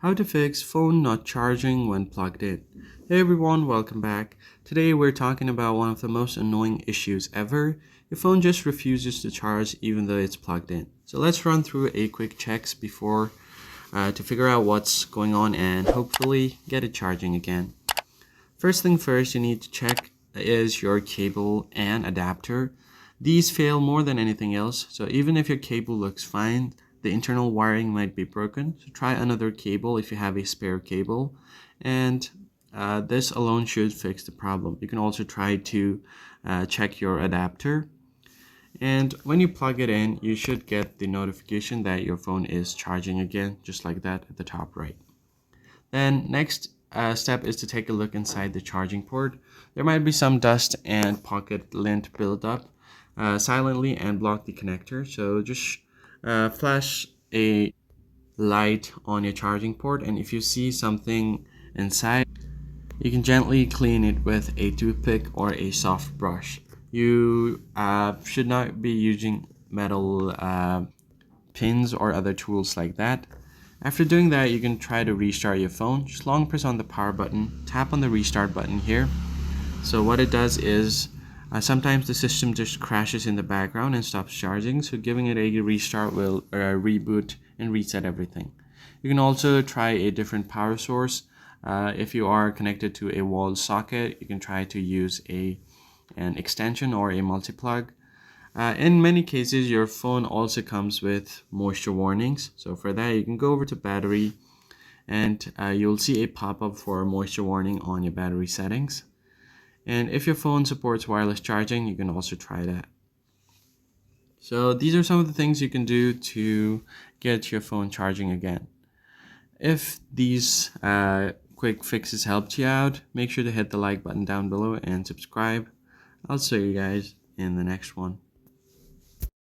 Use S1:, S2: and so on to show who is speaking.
S1: How to fix phone not charging when plugged in. Hey everyone, welcome back. Today we're talking about one of the most annoying issues ever. Your phone just refuses to charge even though it's plugged in. So let's run through a quick checks before to figure out what's going on and hopefully get it charging again. First thing first, you need to check is your cable and adapter. These fail more than anything else, so even if your cable looks fine, the internal wiring might be broken. So try another cable if you have a spare cable, and this alone should fix the problem. You can also try to check your adapter, and when you plug it in, you should get the notification that your phone is charging again, just like that at the top right. Then next step is to take a look inside the charging port. There might be some dust and pocket lint buildup silently and block the connector. So just flash a light on your charging port, and if you see something inside, you can gently clean it with a toothpick or a soft brush. You should not be using metal pins or other tools like that. After doing that, you can try to restart your phone. Just long press on the power button, tap on the restart button here. So what it does is sometimes the system just crashes in the background and stops charging, so giving it a restart will reboot and reset everything. You can also try a different power source. If you are connected to a wall socket, you can try to use an extension or a multi-plug. In many cases, your phone also comes with moisture warnings. So for that, you can go over to battery, and you'll see a pop-up for moisture warning on your battery settings. And if your phone supports wireless charging, you can also try that. So these are some of the things you can do to get your phone charging again. If these quick fixes helped you out, make sure to hit the like button down below and subscribe. I'll see you guys in the next one.